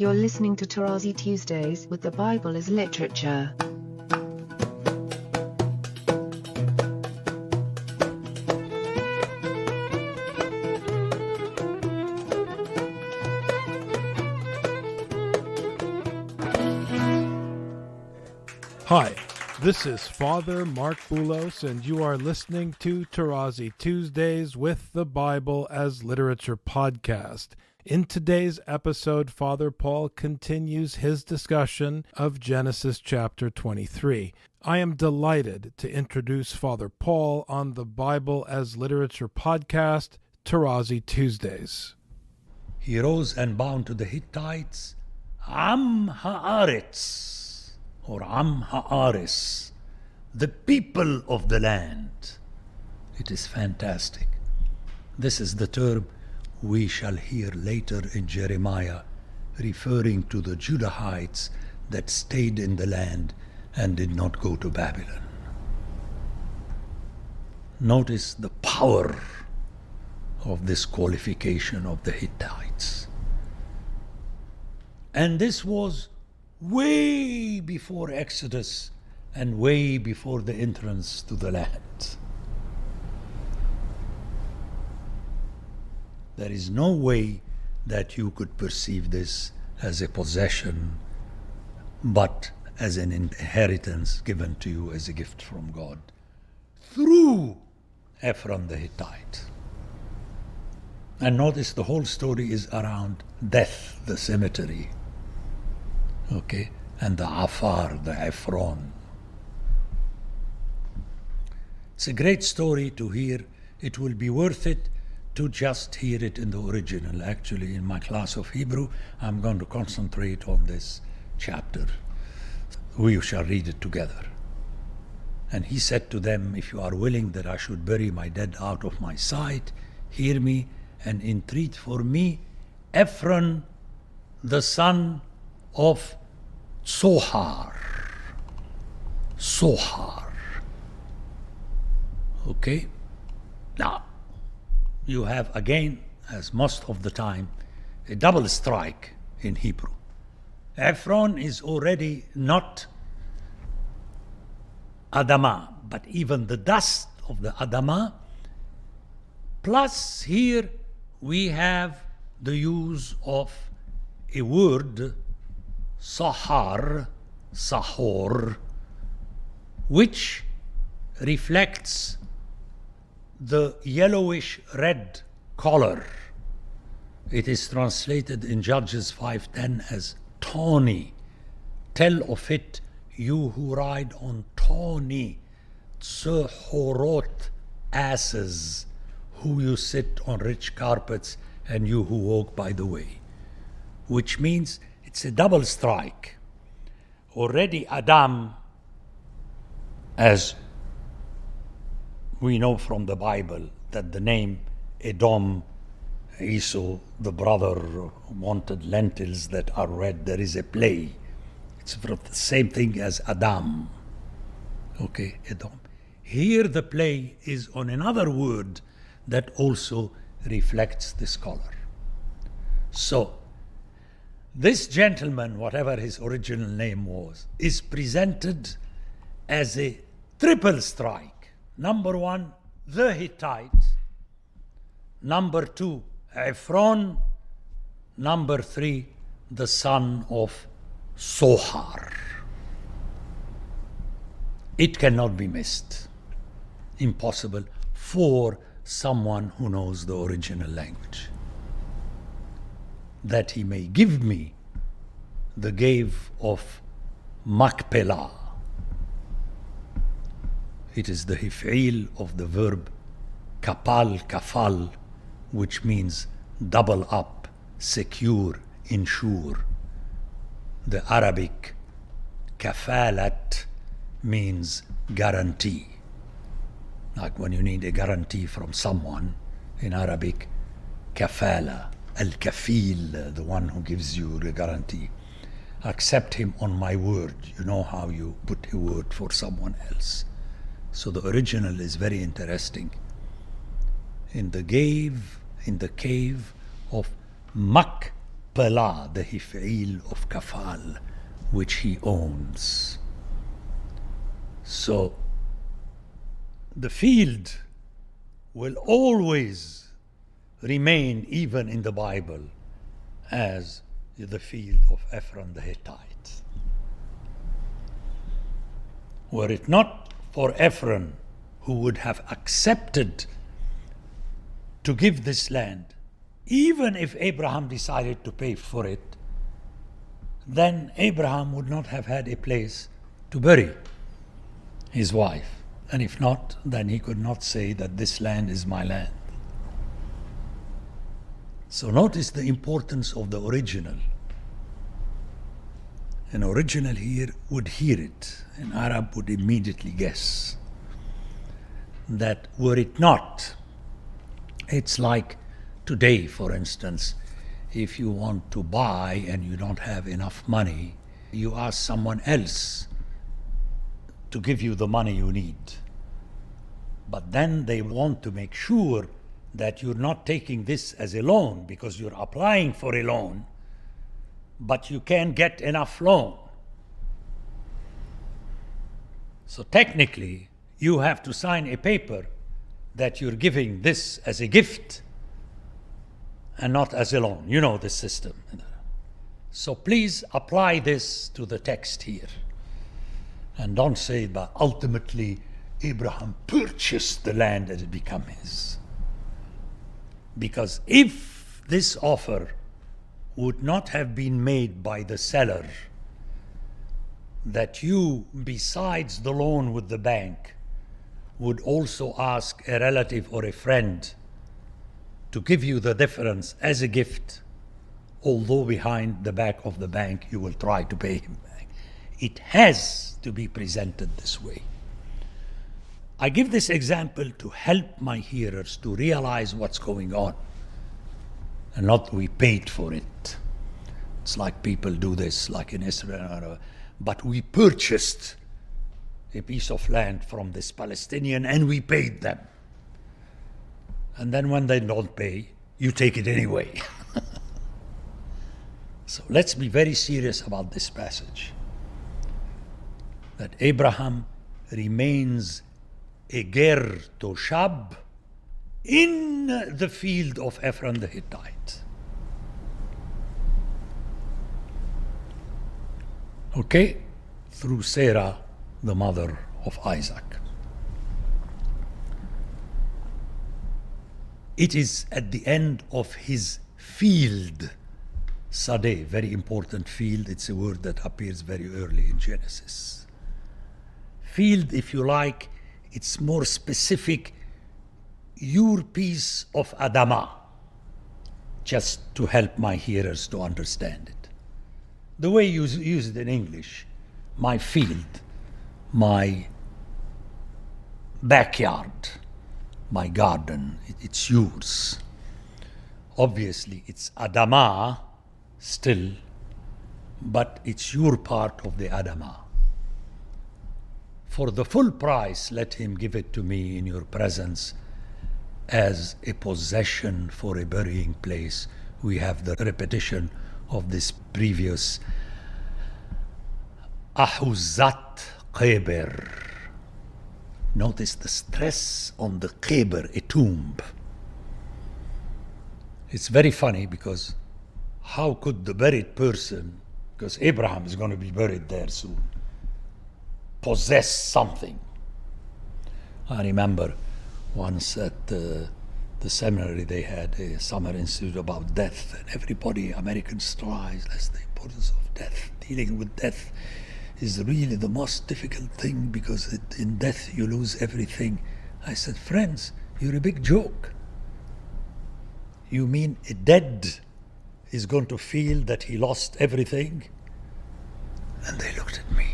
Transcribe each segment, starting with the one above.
You're listening to Tarazi Tuesdays with the Bible as Literature. Hi, this is Father Mark Boulos, and you are listening to Tarazi Tuesdays with the Bible as Literature podcast. In today's episode, Father Paul continues his discussion of Genesis chapter 23. I am delighted to introduce Father Paul on the Bible as Literature podcast, Tarazi Tuesdays. He rose and bound to the Hittites, Am Haaretz, or Am Haaris, the people of the land. It is fantastic. This is the term we shall hear later in Jeremiah, referring to the Judahites that stayed in the land and did not go to Babylon. Notice the power of this qualification of the Hittites. And this was way before Exodus and way before the entrance to the land. There is no way that you could perceive this as a possession, but as an inheritance given to you as a gift from God through Ephron the Hittite. And notice the whole story is around death, the cemetery, okay, and the Afar, the Ephron. It's a great story to hear. It will be worth it to just hear it in the original. Actually, in my class of Hebrew, I'm going to concentrate on this chapter. We shall read it together. And he said to them, if you are willing that I should bury my dead out of my sight, hear me and entreat for me Ephron, the son of Sohar. Sohar. Okay? Now, you have again, as most of the time, a double strike in Hebrew. Ephron is already not Adamah, but even the dust of the Adamah. Plus here we have the use of a word, Sahar, Sahor, which reflects the yellowish red color. It is translated in Judges 5:10 as tawny. Tell of it, you who ride on tawny, Tsohorot asses, who you sit on rich carpets, and you who walk by the way. Which means it's a double strike. Already Adam, as we know from the Bible that the name Edom, Esau, the brother, wanted lentils that are red. There is a play. It's the same thing as Adam. Okay, Edom. Here the play is on another word that also reflects this color. So, this gentleman, whatever his original name was, is presented as a triple strike. Number one, the Hittites. Number two, Ephron. Number three, the son of Sohar. It cannot be missed. Impossible for someone who knows the original language. That he may give me the gave of Machpelah. It is the hif'il of the verb kapal, kafal, which means double up, secure, ensure. The Arabic kafalat means guarantee. Like when you need a guarantee from someone, in Arabic, kafala, al-kafil, the one who gives you the guarantee. Accept him on my word. You know how you put a word for someone else. So the original is very interesting. In the cave of Machpelah, Machpelah, the Hif'il of Kafal, which he owns. So the field will always remain, even in the Bible, as the field of Ephron the Hittite. Were it not for Ephron, who would have accepted to give this land, even if Abraham decided to pay for it, then Abraham would not have had a place to bury his wife. And if not, then he could not say that this land is my land. So notice the importance of the original. An original here would hear it. An Arab would immediately guess that were it not, it's like today, for instance, if you want to buy and you don't have enough money, you ask someone else to give you the money you need. But then they want to make sure that you're not taking this as a loan, because you're applying for a loan, but you can't get enough loan. So technically, you have to sign a paper that you're giving this as a gift and not as a loan. You know the system. So please apply this to the text here. And don't say that ultimately Abraham purchased the land and it became his. Because if this offer would not have been made by the seller, that you, besides the loan with the bank, would also ask a relative or a friend to give you the difference as a gift, although behind the back of the bank you will try to pay him back. It has to be presented this way. I give this example to help my hearers to realize what's going on, and not we paid for it. It's like people do this, like in Israel, but we purchased a piece of land from this Palestinian and we paid them. And then when they don't pay, you take it anyway. So let's be very serious about this passage. That Abraham remains a ger toshab in the field of Ephron the Hittite. Okay? Through Sarah, the mother of Isaac. It is at the end of his field, Sadeh, very important field. It's a word that appears very early in Genesis. Field, if you like, it's more specific, your piece of Adamah, just to help my hearers to understand it. The way you use it in English, my field, my backyard, my garden, it's yours. Obviously, it's Adamah still, but it's your part of the Adamah. For the full price, let him give it to me in your presence as a possession for a burying place. We have the repetition of this previous Ahuzat Qeber. Notice the stress on the Qeber, a tomb. It's very funny because how could the buried person, because Abraham is going to be buried there soon, possess something? I remember once at the seminary they had a summer institute about death, and everybody, Americans, tries the importance of death. Dealing with death is really the most difficult thing because in death you lose everything. I said, friends, you're a big joke. You mean a dead is going to feel that he lost everything? And they looked at me,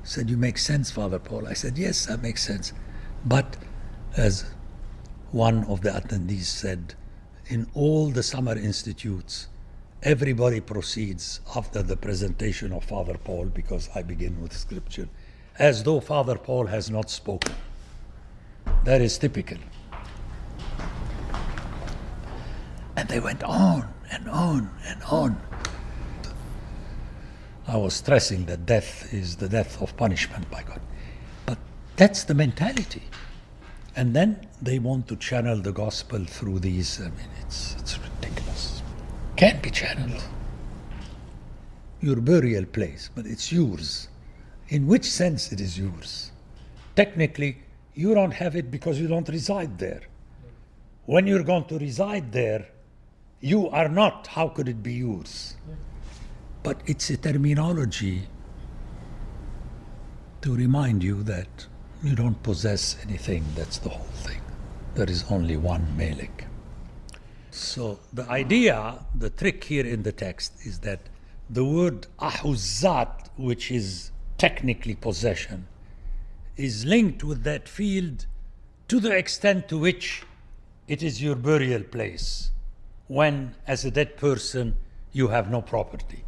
said, you make sense, Father Paul. I said, yes, that makes sense. But as one of the attendees said, in all the summer institutes, everybody proceeds after the presentation of Father Paul, because I begin with scripture, as though Father Paul has not spoken. That is typical. And they went on and on and on. I was stressing that death is the death of punishment by God. But that's the mentality. And then they want to channel the gospel through these. It's ridiculous. Can't be channeled. Your burial place, but it's yours. In which sense it is yours? Technically, you don't have it because you don't reside there. When you're going to reside there, you are not. How could it be yours? But it's a terminology to remind you that you don't possess anything. That's the whole thing. There is only one Melech. So the idea, the trick here in the text is that the word ahuzat, which is technically possession, is linked with that field to the extent to which it is your burial place, when as a dead person you have no property.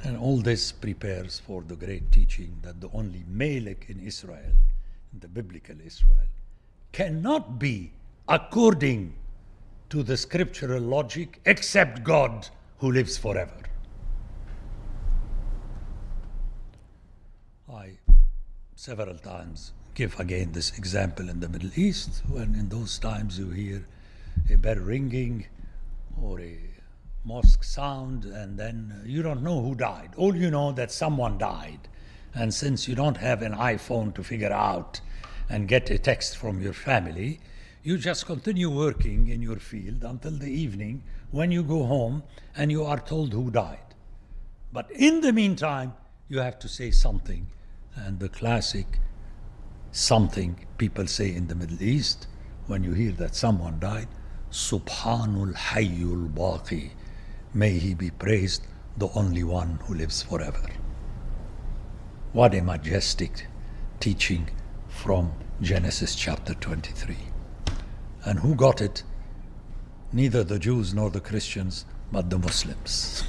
And all this prepares for the great teaching that the only Melech in Israel, in the biblical Israel, cannot be according to the scriptural logic except God who lives forever. I several times give again this example in the Middle East, when in those times you hear a bell ringing or a mosque sound, and then you don't know who died. All you know that someone died. And since you don't have an iPhone to figure out and get a text from your family, you just continue working in your field until the evening when you go home and you are told who died. But in the meantime, you have to say something. And the classic something people say in the Middle East when you hear that someone died, Subhanul Hayyul Baqi, may he be praised, the only one who lives forever. What a majestic teaching from Genesis chapter 23. And who got it? Neither the Jews nor the Christians, but the Muslims.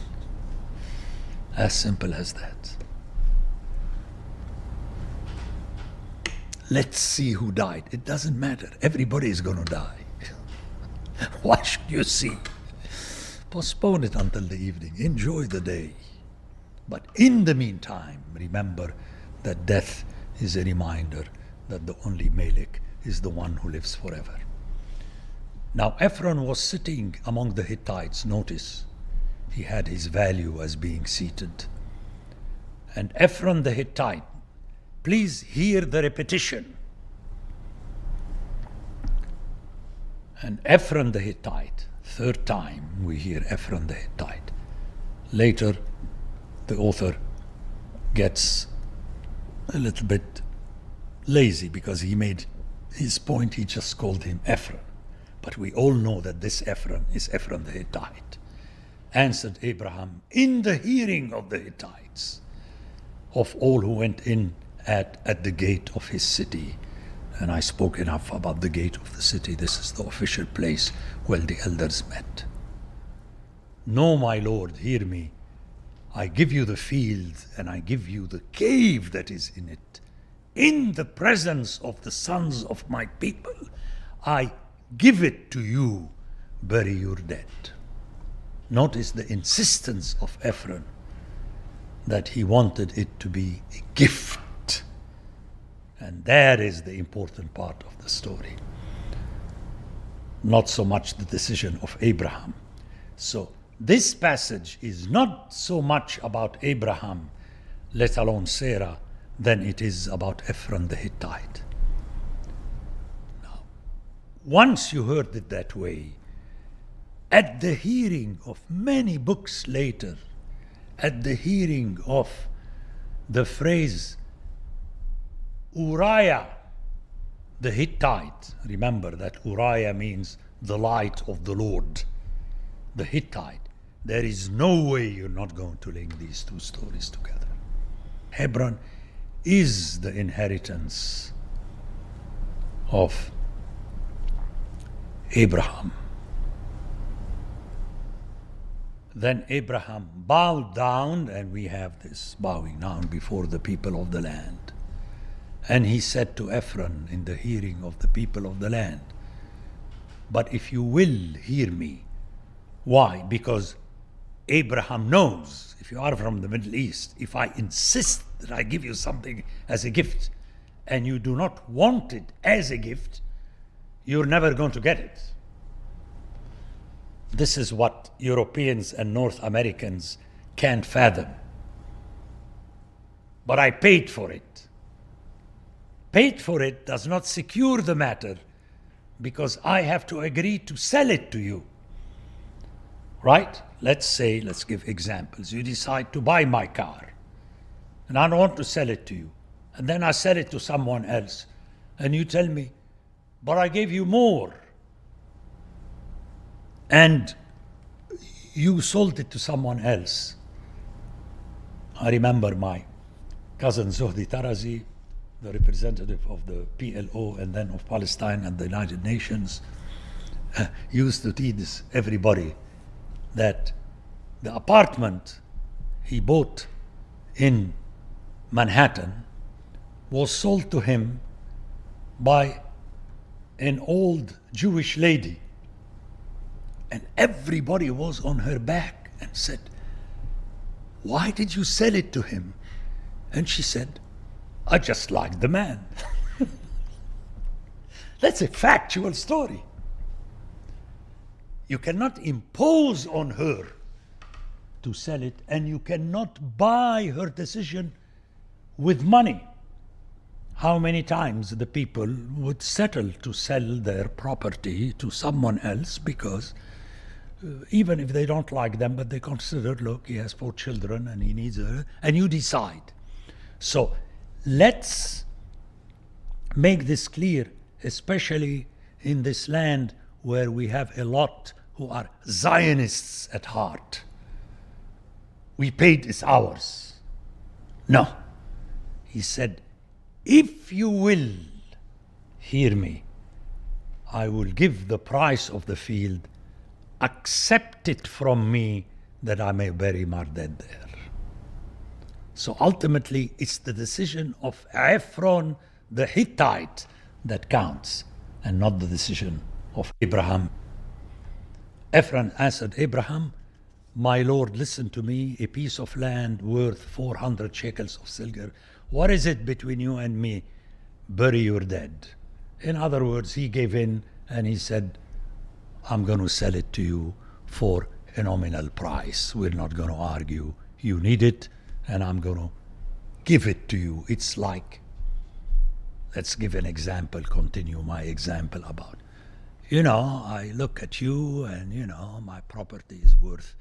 As simple as that. Let's see who died. It doesn't matter. Everybody is going to die. Why should you see? Postpone it until the evening. Enjoy the day. But in the meantime, remember that death is a reminder that the only Melech is the one who lives forever. Now Ephron was sitting among the Hittites. Notice, he had his value as being seated. And Ephron the Hittite, please hear the repetition. And Ephron the Hittite, third time we hear Ephron the Hittite. Later, the author gets a little bit lazy because he made his point, he just called him Ephron. But we all know that this Ephron is Ephron the Hittite. Answered Abraham in the hearing of the Hittites, of all who went in at the gate of his city. And I spoke enough about the gate of the city. This is the official place where the elders met. No, my Lord, hear me. I give you the field and I give you the cave that is in it. In the presence of the sons of my people, I give it to you. Bury your dead. Notice the insistence of Ephron that he wanted it to be a gift. And that is the important part of the story. Not so much the decision of Abraham. So this passage is not so much about Abraham, let alone Sarah, than it is about Ephron the Hittite. Now, once you heard it that way, at the hearing of many books later, at the hearing of the phrase Uriah the Hittite, remember that Uriah means the light of the Lord, the Hittite. There is no way you're not going to link these two stories together. Hebron is the inheritance of Abraham. Then Abraham bowed down, and we have this bowing down before the people of the land. And he said to Ephron in the hearing of the people of the land, But if you will hear me, why? Because Abraham knows, if you are from the Middle East, if I insist that I give you something as a gift and you do not want it as a gift, you're never going to get it. This is what Europeans and North Americans can't fathom. But I paid for it. Paid for it does not secure the matter, because I have to agree to sell it to you. Right? Let's give examples. You decide to buy my car, and I don't want to sell it to you. And then I sell it to someone else, and you tell me, but I gave you more. And you sold it to someone else. I remember my cousin Zuhdi Tarazi, the representative of the PLO and then of Palestine and the United Nations, used to tease everybody that the apartment he bought in Manhattan was sold to him by an old Jewish lady. And everybody was on her back and said, why did you sell it to him? And she said, I just liked the man. That's a factual story. You cannot impose on her to sell it, and you cannot buy her decision with money. How many times the people would settle to sell their property to someone else because even if they don't like them, but they consider, look, he has 4 children and he needs her, and you decide. So let's make this clear, especially in this land where we have a lot who are Zionists at heart. We paid, it's ours. No. He said, if you will hear me, I will give the price of the field. Accept it from me that I may bury my dead there. So ultimately, it's the decision of Ephron the Hittite that counts, and not the decision of Abraham. Ephron answered Abraham, my Lord, listen to me, a piece of land worth 400 shekels of silver. What is it between you and me? Bury your dead. In other words, he gave in and he said, I'm going to sell it to you for a nominal price. We're not going to argue. You need it, and I'm going to give it to you. It's like, let's give an example, continue my example about, I look at you and, my property is worth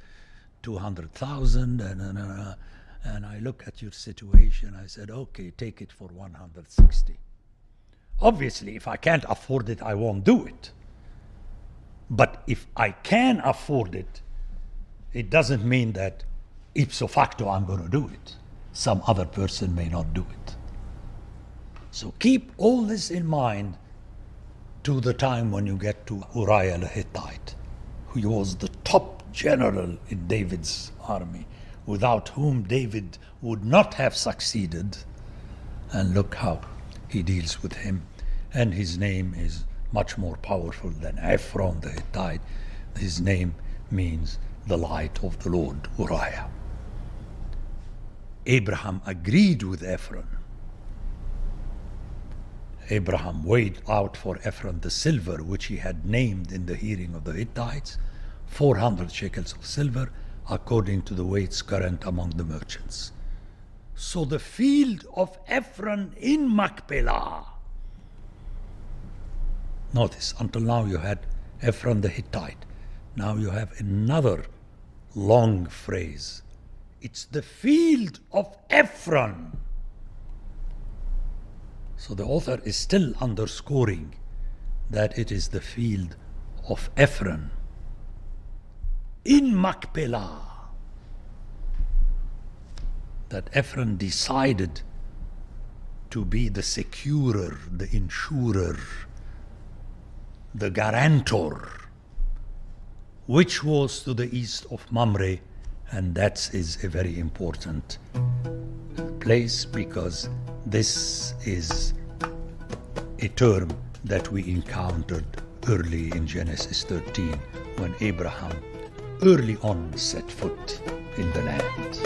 200,000 and I look at your situation. I said, okay, take it for 160. Obviously, if I can't afford it, I won't do it. But if I can afford it, it doesn't mean that ipso facto I'm going to do it. Some other person may not do it. So keep all this in mind to the time when you get to Uriah the Hittite, who was the top general in David's army, without whom David would not have succeeded. And look how he deals with him. And his name is much more powerful than Ephron the Hittite. His name means the light of the Lord, Uriah. Abraham agreed with Ephron. Abraham weighed out for Ephron the silver which he had named in the hearing of the Hittites, 400 shekels of silver, according to the weights current among the merchants. So the field of Ephron in Machpelah. Notice, until now you had Ephron the Hittite. Now you have another long phrase. It's the field of Ephron. So the author is still underscoring that it is the field of Ephron in Machpelah that Ephron decided to be the securer, the insurer, the guarantor, which was to the east of Mamre, and that is a very important place because this is a term that we encountered early in Genesis 13 when Abraham early on set foot in the land.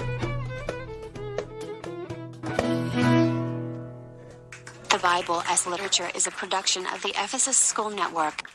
The Bible as Literature is a production of the Ephesus School Network.